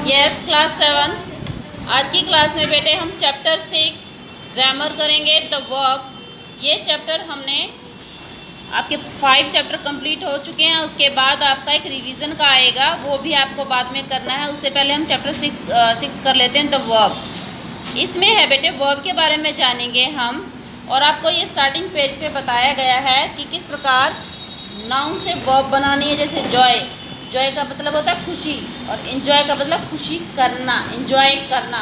Yes class 7। आज की class में बेटे हम चैप्टर 6 ग्रामर करेंगे द वर्ब। ये चैप्टर हमने आपके 5 चैप्टर कंप्लीट हो चुके हैं। उसके बाद आपका एक रिवीजन का आएगा, वो भी आपको बाद में करना है। उससे पहले हम चैप्टर 6 कर लेते हैं द वर्ब। इसमें है बेटे वर्ब के बारे में जानेंगे हम, और आपको ये स्टार्टिंग पेज पे बताया गया है कि किस प्रकार नाउन से वर्ब बनानी है। जैसे जॉय, जॉय का मतलब होता है खुशी, और इन्जॉय का मतलब खुशी करना, इन्जॉय करना।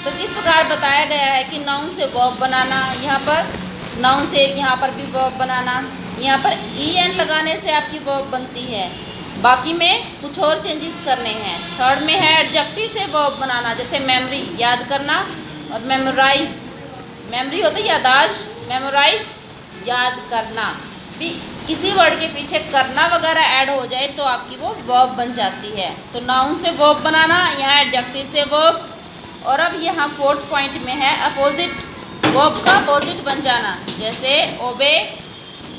तो किस प्रकार बताया गया है कि नाउन से वर्ब बनाना। यहाँ पर नाउन से यहाँ पर भी वर्ब बनाना, यहाँ पर en लगाने से आपकी वर्ब बनती है। बाकी में कुछ और चेंजेस करने हैं। थर्ड में है एडजेक्टिव से वर्ब बनाना, जैसे मेमोरी याद करना, और मेमोराइज, मेमोरी होता है यादाश्त, मेमोराइज याद करना। भी किसी वर्ड के पीछे करना वगैरह ऐड हो जाए तो आपकी वो वर्ब बन जाती है। तो नाउन से वर्ब बनाना, यहाँ एडजेक्टिव से वर्ब। और अब यहाँ फोर्थ पॉइंट में है अपोजिट, वर्ब का अपोजिट बन जाना। जैसे ओबे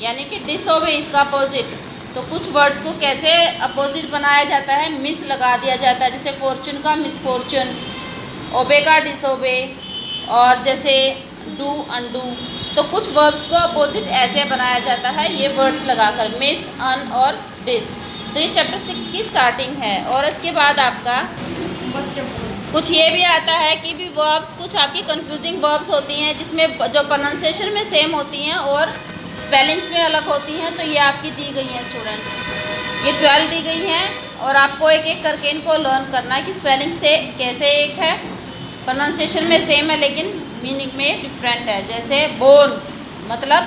यानी कि डिसओबे, इसका अपोजिट। तो कुछ वर्ड्स को कैसे अपोजिट बनाया जाता है, मिस लगा दिया जाता है। जैसे फॉर्चून का मिस फॉर्चून, ओबे का डिसओबे, और जैसे डू अनडू। तो कुछ वर्ब्स को अपोजिट ऐसे बनाया जाता है, ये वर्ड्स लगाकर, मिस, अन और डिस। तो ये चैप्टर 6 की स्टार्टिंग है। और इसके बाद आपका कुछ ये भी आता है कि भी वर्ब्स कुछ आपकी कंफ्यूजिंग वर्ब्स होती हैं, जिसमें जो प्रोनाउंसिएशन में सेम होती हैं और स्पेलिंग्स में अलग होती हैं। तो ये आपकी दी गई हैं स्टूडेंट्स, ये 12 दी गई हैं, और आपको एक एक करके इनको लर्न करना है कि स्पेलिंग से कैसे एक है, प्रोनाउंसिएशन में सेम है लेकिन मीनिंग में डिफरेंट है। जैसे बोर्न मतलब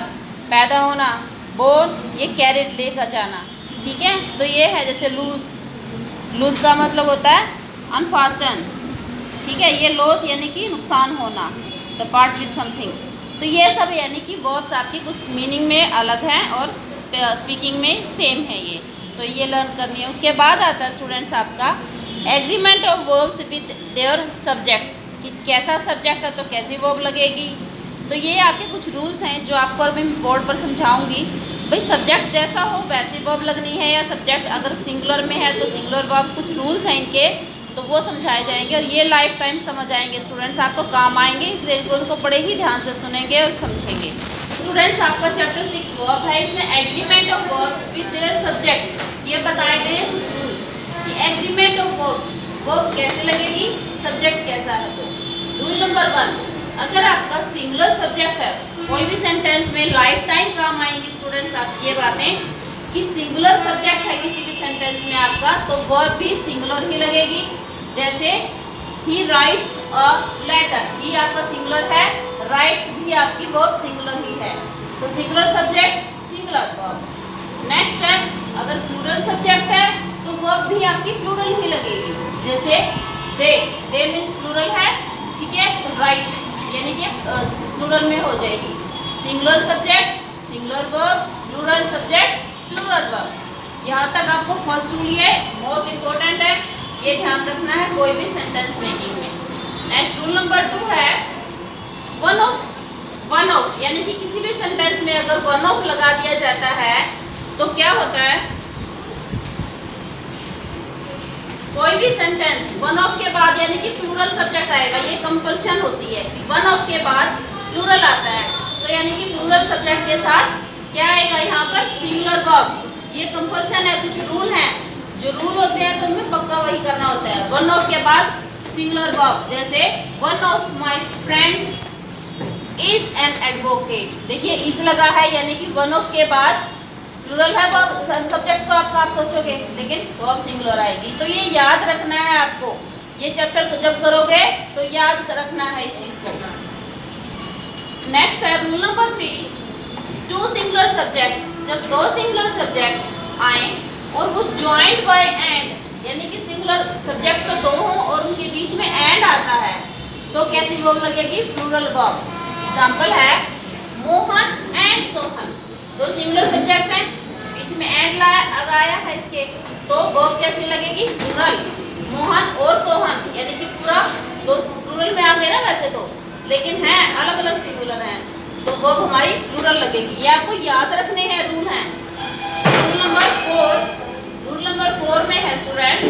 पैदा होना, बोर्न ये कैरेट लेकर जाना, ठीक है। तो ये है जैसे लूज, लूज का मतलब होता है अनफास्टन, ठीक है। ये लॉस यानी कि नुकसान होना, द पार्ट विद समथिंग। तो ये सब यानी कि वर्ब्स आपकी कुछ मीनिंग में अलग हैं और स्पीकिंग में सेम है ये। तो ये लर्न करनी है। उसके बाद आता है स्टूडेंट्स आपका agreement of verbs with their subjects, कि कैसा सब्जेक्ट है तो कैसी वर्ब लगेगी। तो ये आपके कुछ रूल्स हैं जो आपको मैं बोर्ड पर समझाऊंगी। भाई सब्जेक्ट जैसा हो वैसी वर्ब लगनी है, या सब्जेक्ट अगर सिंगुलर में है तो सिंगुलर वर्ब, कुछ रूल्स हैं इनके, तो वो समझाए जाएंगे। और ये लाइफ टाइम समझ आएंगे स्टूडेंट्स, आपको काम आएंगे, इसलिए उनको बड़े ही ध्यान से सुनेंगे और समझेंगे। स्टूडेंट्स आपका चैप्टर 6 वर्ब है, इसमें agreement of verbs with their subject ये बताए गए हैं कुछ रूल कि एग्रीमेंट ऑफ वर्ब कैसे लगेगी, सब्जेक्ट कैसा है। तो रूल नंबर 1, अगर आपका सिंगुलर सब्जेक्ट है कोई भी सेंटेंस में लाइफ टाइम काम आएंगी स्टूडेंट्स आप ये बातें कि सिंगुलर सब्जेक्ट है किसी भी सेंटेंस में आपका, तो वर्ब भी सिंगुलर ही लगेगी। जैसे ही राइट्स अ लेटर, ही आपका सिंगुलर है, राइट्स भी आपकी वर्ब सिंगुलर ही है। तो singular subject singular verb. Next है अगर प्लूरल सब्जेक्ट है तो वर्ब भी आपकी प्लूरल ही लगेगी। जैसे दे मीन्स प्लूरल है, ठीक है, राइट यानी कि प्लूरल में हो जाएगी। Singular subject singular verb, plural subject plural verb. यहाँ तक आपको फर्स्ट रूल ये मोस्ट इम्पोर्टेंट है, ये ध्यान रखना है कोई भी सेंटेंस मेकिंग में। नेक्स्ट रूल नंबर 2 है वन ऑफ, वन ऑफ यानी कि किसी भी सेंटेंस में अगर वन ऑफ लगा दिया जाता है तो क्या होता है, कोई भी सेंटेंस वन ऑफ के बाद यानी कि प्लूरल सब्जेक्ट आएगा, ये कंपल्शन होती है कि वन ऑफ के बाद प्लूरल आता है। तो यानी कि प्लूरल सब्जेक्ट के साथ क्या आएगा यहाँ पर, सिंगुलर वर्ब। ये कंपल्शन है, कुछ रूल हैं, जो रूल होते हैं तो उनमें पक्का वही करना होता है। वन ऑफ के बाद सिंगुलर वर्ब, जैसे one of my friends is an advocate. देखिए इज लगा है यानी कि वन ऑफ के बाद प्लूरल है वर्ब, सब्जेक्ट तो आपका आप सोचोगे लेकिन वर्ब सिंगुलर आएगी। तो ये याद रखना है आपको, ये चैप्टर जब करोगे तो याद रखना है इस चीज को। नेक्स्ट है rule number 3, two singular subject, जब दो सिंगुलर सब्जेक्ट आए और वो ज्वाइंट बाय एंड यानी कि सिंगुलर सब्जेक्ट तो दो हो और उनके बीच में एंड आता है तो कैसी वर्ब लगेगी, प्लूरल वर्ब। एग्जांपल है मोहन एंड सोहन, दो सिंगुलर सब्जेक्ट हैं, बीच में एंड लगाया है इसके, तो वर्ब कैसी लगेगी, प्लूरल। मोहन और सोहन यानी कि पूरा दो प्लूरल में आ गए ना वैसे तो, लेकिन है अलग अलग सिंगुलर हैं तो वर्ब हमारी प्लूरल लगेगी। ये आपको याद रखने हैं, रूल हैं। रूल नंबर 4 में है students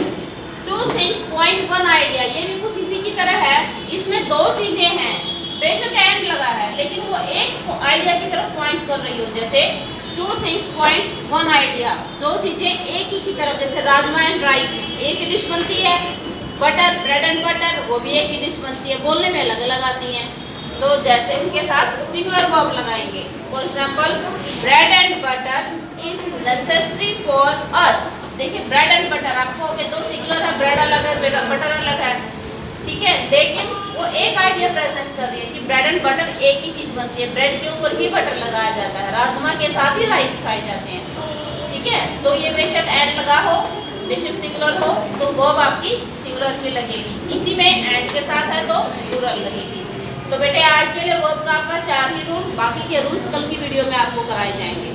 two things point one idea, ये भी कुछ इसी की तरह है। इसमें दो चीजें हैं, बेशक एंड लगा है लेकिन वो एक आइडिया की तरफ पॉइंट कर रही हो। जैसे two things points one idea, दो चीजें एक ही की तरफ, जैसे राजमा एंड राइस एक ही डिश बनती है। बटर, ब्रेड एंड बटर, वो भी एक ही डिश बनती है, बोलने में अलग अलग आती हैं। तो जैसे उनके साथ सिंगुलर वर्ब लगाएंगे। For example, bread and butter is necessary for us. देखिए ब्रेड एंड बटर, आप कहोगे दो सिंगुलर है, ब्रेड अलग है, बटर अलग है, ठीक है, लेकिन वो एक आइडिया प्रेजेंट कर रही है कि ब्रेड एंड बटर एक ही चीज बनती है, ब्रेड के ऊपर ही बटर लगाया जाता है, राजमा के साथ ही राइस खाए जाते हैं, ठीक है। तो ये बेशक एंड लगा हो, बेशक सिंगुलर हो, तो वर्ब आपकी सिंगुलर में लगेगी। इसी में एंड के साथ है तो प्लूरल लगेगी। तो बेटे आज के लिए वर्ब का आपका 4 ही रूल, बाकी के रूल्स कल की वीडियो में आपको कराए जाएंगे।